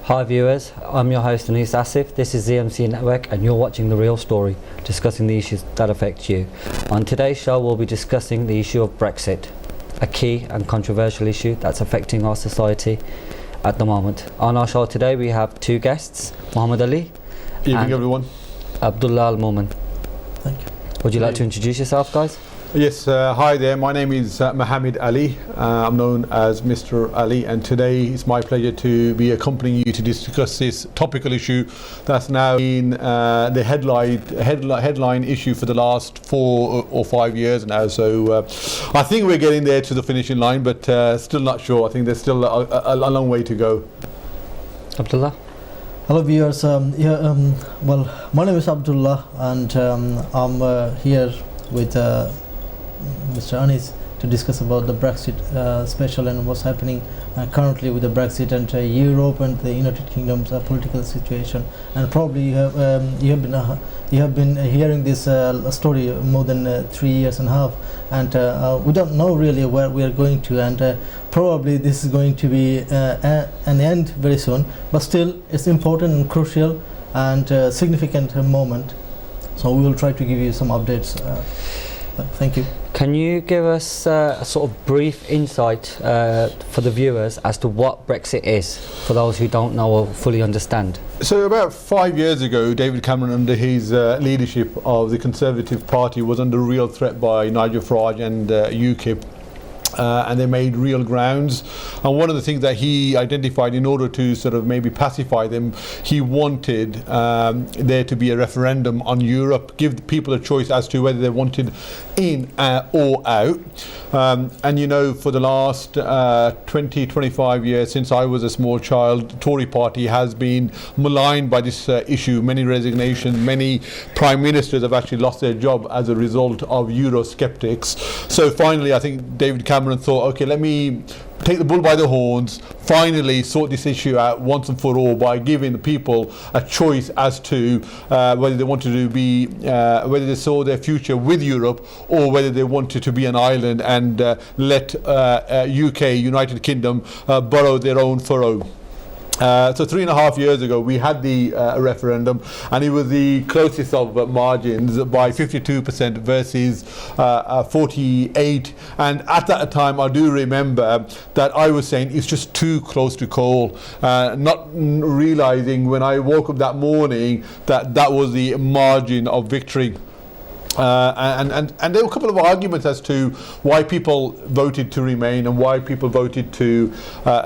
Hi viewers, I'm your host Anis Asif. This is ZMC Network and you're watching The Real Story, discussing the issues that affect you. On today's show we'll be discussing the issue of Brexit, a key and controversial issue that's affecting our society at the moment. On our show today we have two guests, Muhammad Ali Evening and everyone. Abdullah Al-Mumin. Thank you. Would you like to introduce yourself, guys? Yes, hi there. My name is Muhammad Ali. I'm known as Mr. Ali, and today it's my pleasure to be accompanying you to discuss this topical issue that's now been the headline issue for the last 4 or 5 years now. So I think we're getting there to the finishing line, but still not sure. I think there's still a long way to go. Abdullah? Hello viewers. Well, my name is Abdullah, and I'm here with Mr. Anis to discuss about the Brexit special and what's happening currently with the Brexit and Europe and the United Kingdom's political situation. And probably you have been hearing this story more than 3 years and a half, and we don't know really where we are going to, and probably this is going to be an end very soon. But still, it's important and crucial and significant moment. So we will try to give you some updates. Thank you. Can you give us a sort of brief insight for the viewers as to what Brexit is, for those who don't know or fully understand? So about 5 years ago, David Cameron, under his leadership of the Conservative Party, was under real threat by Nigel Farage and UKIP. And they made real grounds, and one of the things that he identified, in order to sort of maybe pacify them, he wanted there to be a referendum on Europe, give the people a choice as to whether they wanted in or out. And you know, for the last 20-25 years, since I was a small child, the Tory party has been maligned by this issue. Many resignations, many prime ministers have actually lost their job as a result of Eurosceptics. So finally, I think David Cameron thought, okay, let me take the bull by the horns, finally sort this issue out once and for all by giving the people a choice as to whether they wanted to be, whether they saw their future with Europe, or whether they wanted to be an island and let UK, United Kingdom, burrow their own furrow. So 3.5 years ago we had the referendum, and it was the closest of margins by 52% versus 48, and at that time I do remember that I was saying it's just too close to call, not realizing when I woke up that morning that that was the margin of victory. And there were a couple of arguments as to why people voted to remain and why people voted to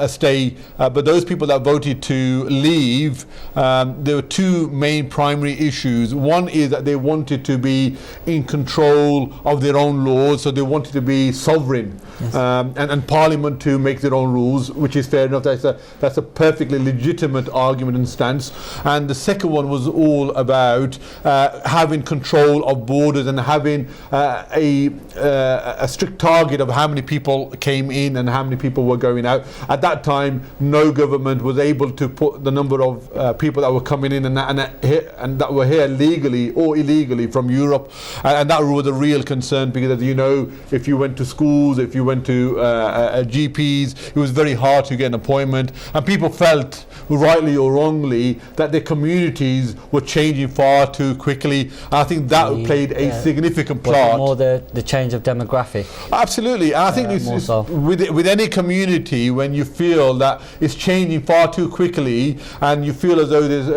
stay. But those people that voted to leave, there were two main primary issues. One is that they wanted to be in control of their own laws, so they wanted to be sovereign. Yes. And Parliament to make their own rules, which is fair enough. That's a perfectly legitimate argument and stance. And the second one was all about having control of borders and having a strict target of how many people came in and how many people were going out. At that time, no government was able to put the number of people that were coming in and that were here legally or illegally from Europe, and that was a real concern, because, as you know, if you went to schools, if you went to GPs, it was very hard to get an appointment, and people felt, rightly or wrongly, that their communities were changing far too quickly. And I think that played a significant part. More the change of demographic. Absolutely, and I think it's so. with any community, when you feel that it's changing far too quickly, and you feel as though there's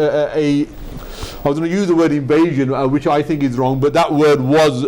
I was going to use the word invasion, which I think is wrong, but that word was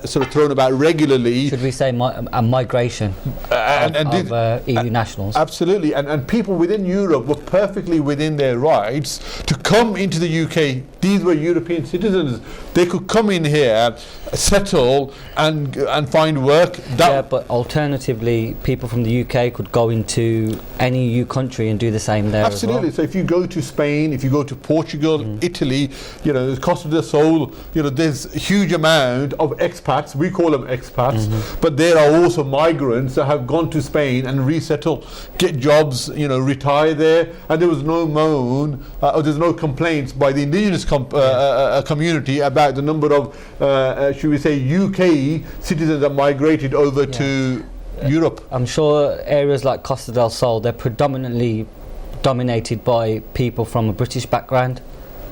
sort of thrown about regularly. Should we say a migration of EU nationals? Absolutely, and people within Europe were perfectly within their rights to come into the UK. These were European citizens. They could come in here, settle, and find work. Yeah, but alternatively, people from the UK could go into any EU country and do the same there. Absolutely. As well. So if you go to Spain, if you go to Portugal, Italy, you know, the Costa del Sol, you know, there's a huge amount of expats. We call them expats, but there are also migrants that have gone to Spain and resettle, get jobs, you know, retire there, and there was no moan, or there's no complaints by the indigenous community about the number of, should we say, UK citizens that migrated over to Europe. I'm sure areas like Costa del Sol, they're predominantly dominated by people from a British background.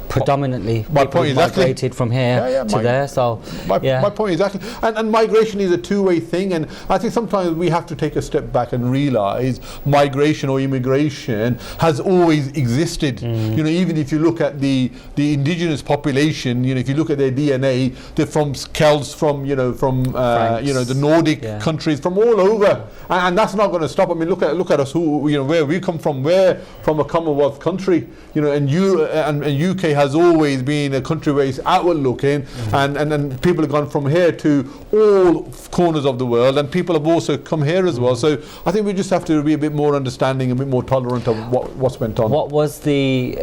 Predominantly, My people point who exactly. migrated from here to there. So, My point exactly. And migration is a two-way thing, and I think sometimes we have to take a step back and realise migration or immigration has always existed. You know, even if you look at the indigenous population, you know, if you look at their DNA, they're from Celts, from you know, the Nordic countries, from all over, and that's not going to stop. I mean, look at us, who, you know, where we come from. We're from a Commonwealth country, you know, and UK has always been a country where it's outward looking, and people have gone from here to all corners of the world, and people have also come here as well. So I think we just have to be a bit more understanding, a bit more tolerant of what's went on. what was the,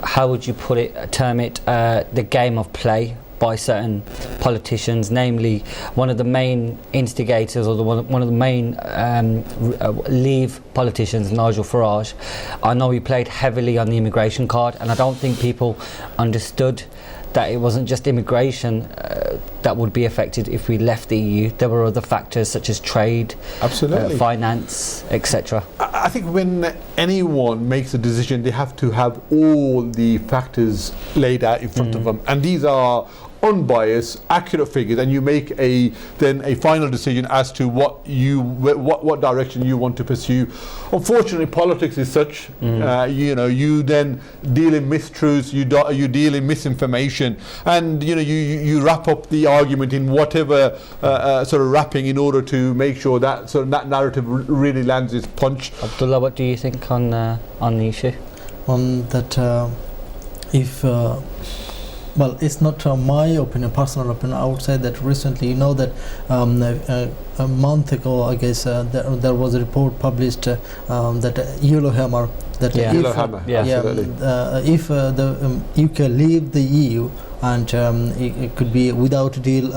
how would you term it, the game of play by certain politicians, namely one of the main instigators, or one of the main Leave politicians, Nigel Farage? I know he played heavily on the immigration card, and I don't think people understood that it wasn't just immigration that would be affected if we left the EU. There were other factors such as trade, finance, etc. I think when anyone makes a decision, they have to have all the factors laid out in front of them, and these are unbiased, accurate figures, and you make then a final decision as to what direction you want to pursue. Unfortunately, politics is such, you know, you then deal in mistruths, you deal in misinformation, and you know, you wrap up the argument in whatever sort of wrapping in order to make sure that sort of that narrative really lands its punch. Abdullah, what do you think on the issue? On that, if well, it's not my opinion, personal opinion. I would say that recently, you know, that a month ago, I guess, there was a report published that Yellow Hammer, that Yellow Hammer, absolutely. If the UK leave the EU, and it could be without a deal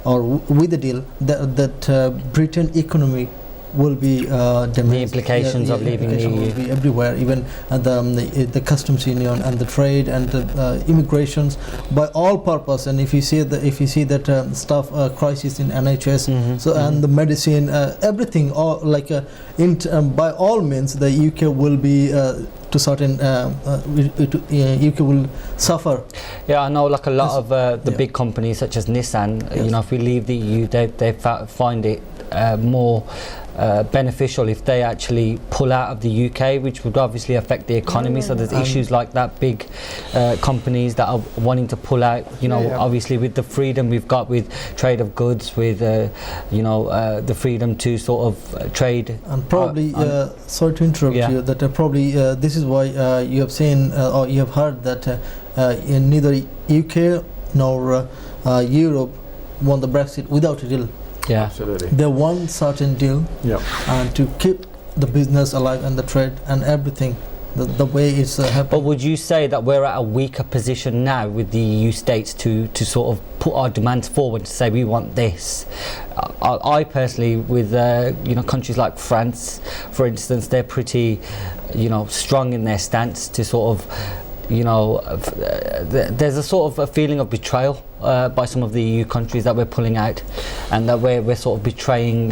or with a deal, that Britain economy will be damaged. The implications of leaving the EU will be everywhere, even the customs union and the trade and the immigrations by all purpose. And if you see that stuff crisis in NHS, so and the medicine, everything, all like by all means, the UK will be to certain UK will suffer. Yeah, I know, like a lot of the big companies such as Nissan, you know, if we leave the EU, they find it more beneficial if they actually pull out of the UK, which would obviously affect the economy. So there's issues like that, big companies that are wanting to pull out, you know, obviously with the freedom we've got with trade of goods, with you know, the freedom to sort of trade. And probably sorry to interrupt you, that probably this is why you have seen or you have heard that in neither UK nor Europe want the Brexit without a deal. Yeah, absolutely. They want certain deal, and to keep the business alive and the trade and everything, the way it's happening. But would you say that we're at a weaker position now with the EU states to sort of put our demands forward to say we want this? I personally, with you know, countries like France, for instance, they're pretty, you know, strong in their stance to sort of, you know, there's a sort of a feeling of betrayal by some of the EU countries that we're pulling out, and that we're sort of betraying,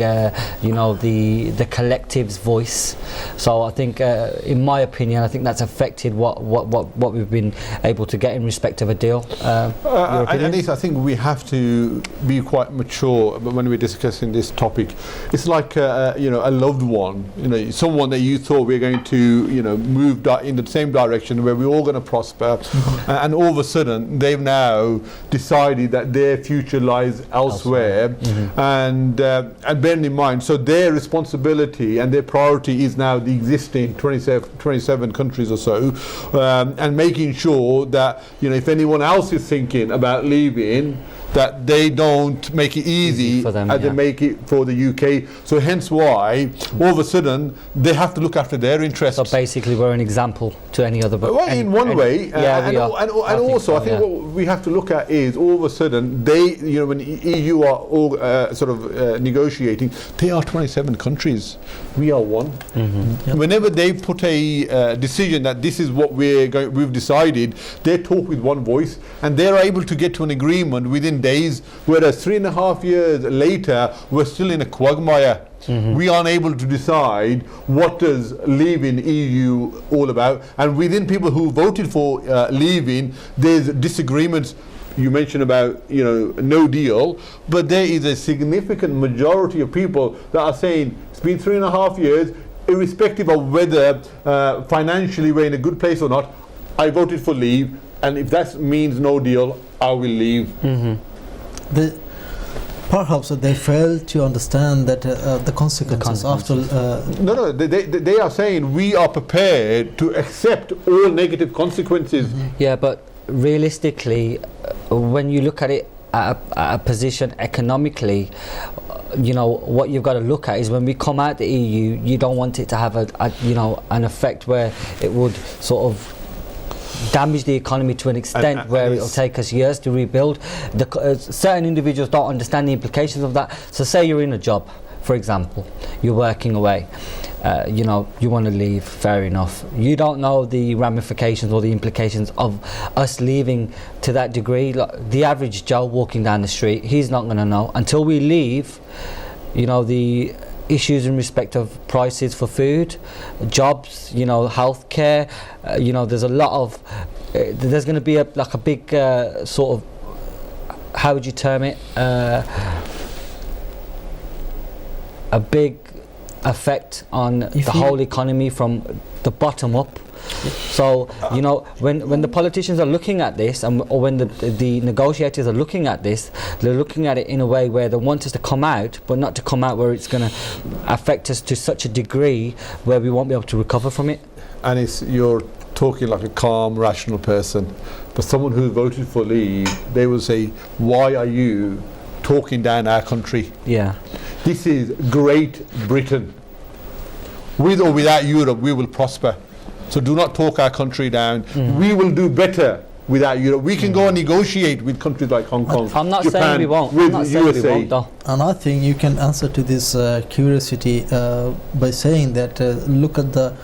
you know, the collective's voice. So I think, in my opinion, I think that's affected what we've been able to get in respect of a deal. I think we have to be quite mature when we're discussing this topic. It's like you know, a loved one, you know, someone that you thought we were going to, you know, move in the same direction where we're all going to prosper, and all of a sudden they've now decided that their future lies elsewhere. And bearing in mind, so their responsibility and their priority is now the existing 27 countries or so, and making sure that, you know, if anyone else is thinking about leaving, that they don't make it easy for them, as they make it for the UK. So hence why all of a sudden they have to look after their interests. So basically we're an example to any other. Well, in one way, and also I think what we have to look at is all of a sudden they, you know, when EU are all sort of negotiating, they are 27 countries, we are one. Whenever they put a decision that this is what we've decided, they talk with one voice, and they're able to get to an agreement within days, whereas 3.5 years later we're still in a quagmire. We aren't able to decide what does leaving EU all about. And within people who voted for leaving, there's disagreements. You mentioned about, you know, no deal, but there is a significant majority of people that are saying it's been 3.5 years, irrespective of whether financially we're in a good place or not, I voted for leave, and if that means no deal, I will leave. Perhaps they fail to understand that the consequences after. No, they are saying we are prepared to accept all negative consequences. Yeah, but realistically, when you look at it at a position economically, you know, what you've got to look at is when we come out the EU, you don't want it to have an effect where it would sort of damage the economy to an extent where it'll take us years to rebuild. Certain individuals don't understand the implications of that. So say you're in a job, for example, you're working away, you know, you want to leave, fair enough. You don't know the ramifications or the implications of us leaving to that degree. Like the average Joe walking down the street, he's not going to know. Until we leave, you know, the issues in respect of prices for food, jobs, you know, healthcare, you know, there's a lot of, there's going to be a big sort of, how would you term it, a big effect on the whole economy from the bottom up. So, you know, when the politicians are looking at this, or when the negotiators are looking at this, they're looking at it in a way where they want us to come out, but not to come out where it's going to affect us to such a degree where we won't be able to recover from it. And you're talking like a calm, rational person, but someone who voted for leave, they will say, why are you talking down our country? Yeah. This is Great Britain. With or without Europe, we will prosper. So do not talk our country down. We will do better without Europe. We can go and negotiate with countries like Hong Kong, I'm not Japan, saying we won't. with I'm not saying USA. we won't, though. And I think you can answer to this curiosity by saying that look at the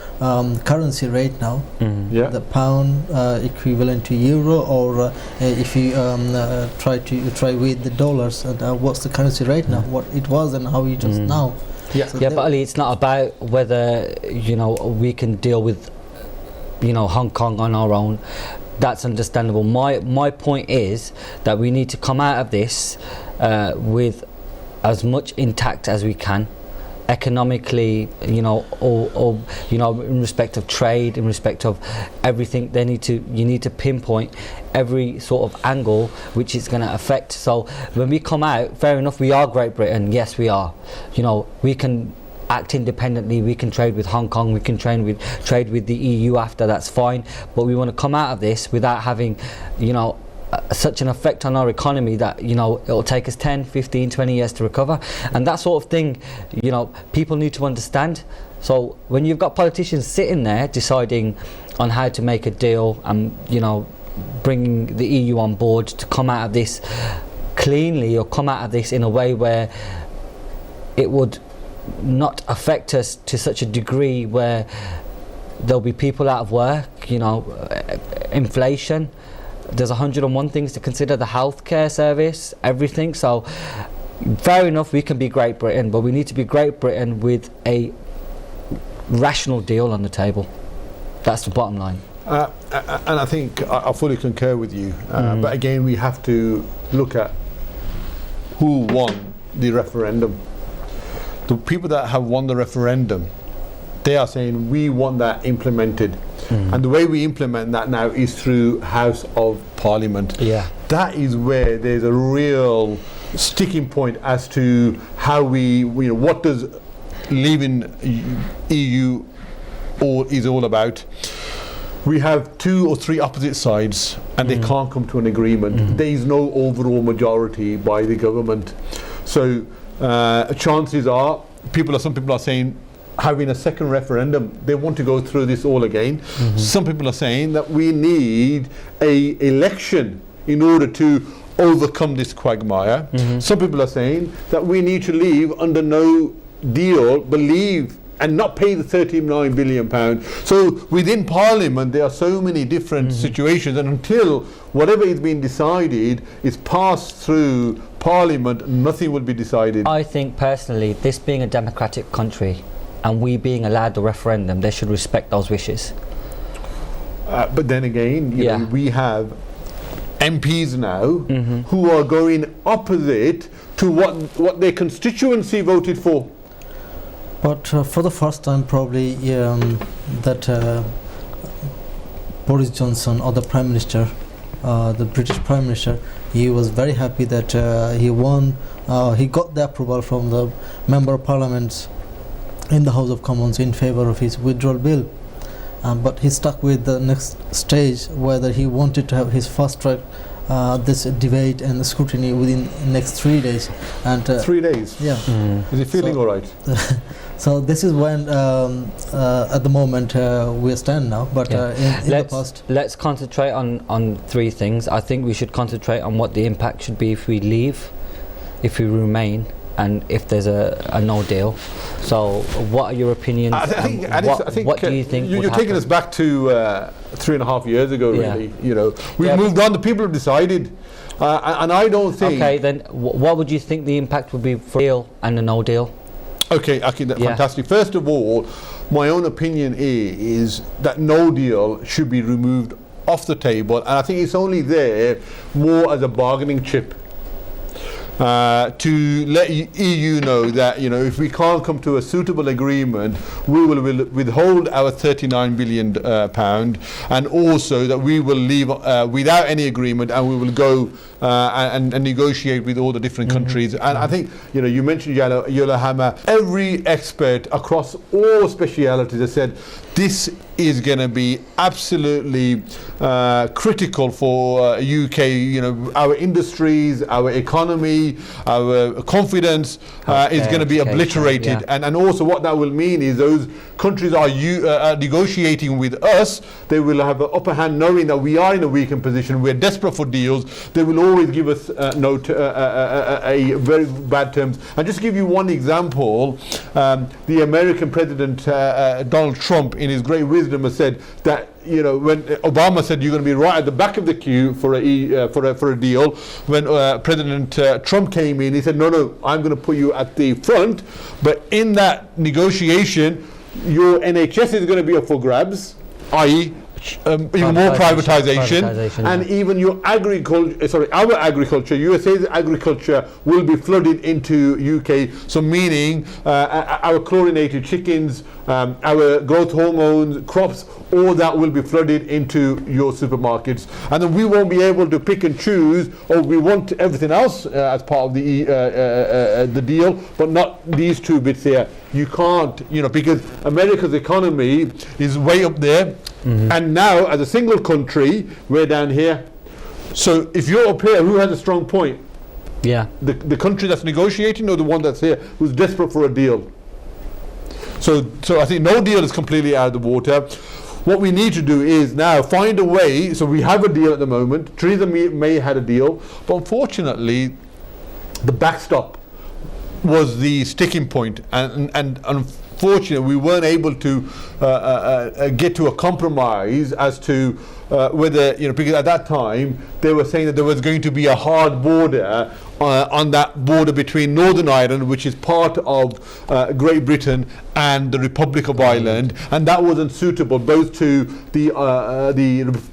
currency rate now. Yeah. The pound equivalent to euro, or if you try with the dollars, what's the currency rate now? What it was and how it is now. Yeah. So Yeah, but Ali, it's not about whether, you know, we can deal with, you know, Hong Kong on our own. That's understandable. My point is that we need to come out of this with as much intact as we can, economically, you know, or you know, in respect of trade, in respect of everything. You need to pinpoint every sort of angle which it's going to affect. So when we come out, fair enough, we are Great Britain. Yes, we are. You know, we can act independently, we can trade with Hong Kong, we can trade with the EU after, that's fine, but we want to come out of this without having, you know, such an effect on our economy that, you know, it'll take us 10, 15, 20 years to recover. And that sort of thing, you know, people need to understand. So when you've got politicians sitting there deciding on how to make a deal and, you know, bringing the EU on board to come out of this cleanly, or come out of this in a way where it would not affect us to such a degree where there'll be people out of work, you know, inflation, there's 101 things to consider, the healthcare service, everything. So fair enough, we can be Great Britain, but we need to be Great Britain with a rational deal on the table. That's the bottom line. And I think I fully concur with you, but again, we have to look at who won the referendum. The people that have won the referendum, they are saying we want that implemented, and the way we implement that now is through House of Parliament. Yeah, that is where there's a real sticking point as to how we, you know, what does leaving EU is all about. We have 2 or 3 opposite sides, and they can't come to an agreement. There is no overall majority by the government, so chances are some people are saying having a second referendum, they want to go through this all again. Some people are saying that we need a election in order to overcome this quagmire. Some people are saying that we need to leave under no deal, but leave and not pay the £39 billion. So within Parliament there are so many different situations, and until whatever is being decided is passed through Parliament, nothing will be decided. I think personally, this being a democratic country and we being allowed the referendum, they should respect those wishes. But then again, you know, we have MPs now who are going opposite to what their constituency voted for. But for the first time, probably that Boris Johnson, or the Prime Minister, the British Prime Minister, he was very happy that he won. He got the approval from the Member of Parliament in the House of Commons in favour of his withdrawal bill. But he stuck with the next stage, whether he wanted to have his fast track this debate and the scrutiny within the next 3 days. And 3 days? Yeah. Is he feeling all right? So this is when, at the moment, we stand now. But in the past, let's concentrate on three things. I think we should concentrate on what the impact should be if we leave, if we remain, and if there's a no deal. So what are your opinions? I think what do you think you're taking us back to 3.5 years ago, really. You know, we've moved on. The people have decided, and I don't think. Okay, then what would you think the impact would be for a deal and a no deal? Okay, fantastic. First of all, my own opinion is that no deal should be removed off the table, and I think it's only there more as a bargaining chip. To let EU know that, you know, if we can't come to a suitable agreement, we will withhold our £39 billion, and also that we will leave without any agreement, and we will go and negotiate with all the different countries. And I think, you know, you mentioned Yellow Hammer. Every expert across all specialities has said this is going to be absolutely critical for UK, you know, our industries, our economy, our confidence is going to be obliterated. And also what that will mean is those countries are negotiating with us. They will have an upper hand knowing that we are in a weakened position. We're desperate for deals. They will always give us a very bad terms. And just to give you one example, the American President Donald Trump, in his great wisdom, has said that, you know, when Obama said you're going to be right at the back of the queue for a deal, when President Trump came in, he said, no, I'm going to put you at the front. But in that negotiation, your NHS is going to be up for grabs, i.e. even more privatization, and even your our agriculture, USA's agriculture will be flooded into UK. So meaning our chlorinated chickens, our growth hormones, crops, all that will be flooded into your supermarkets, and then we won't be able to pick and choose. Or we want everything else as part of the deal, but not these two bits here. You can't, you know, because America's economy is way up there. And now, as a single country, we're down here. So if you're up here, who has a strong point? Yeah. The country that's negotiating, or the one that's here, who's desperate for a deal? So I think no deal is completely out of the water. What we need to do is now find a way. So we have a deal at the moment. Theresa May had a deal, but unfortunately, the backstop was the sticking point, and unfortunately, we weren't able to get to a compromise as to whether, you know, because at that time they were saying that there was going to be a hard border on that border between Northern Ireland, which is part of Great Britain, and the Republic of Ireland, and that wasn't suitable both to the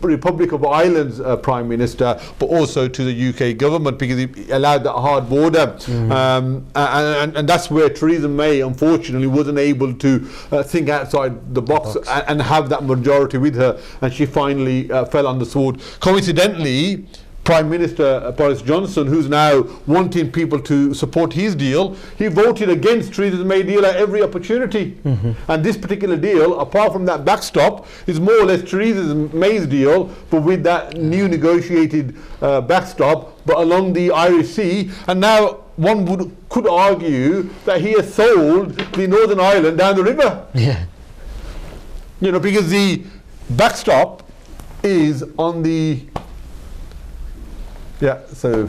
Republic of Ireland's Prime Minister, but also to the UK government, because it allowed that hard border. And that's where Theresa May, unfortunately, wasn't able to think outside the box and have that majority with her, and she finally fell on the sword. Coincidentally, Prime Minister Boris Johnson, who's now wanting people to support his deal, he voted against Theresa May's deal at every opportunity. And this particular deal, apart from that backstop, is more or less Theresa May's deal, but with that new negotiated backstop, but along the Irish Sea. And now one could argue that he has sold the Northern Ireland down the river. Yeah. You know, because the backstop is on the... Yeah, so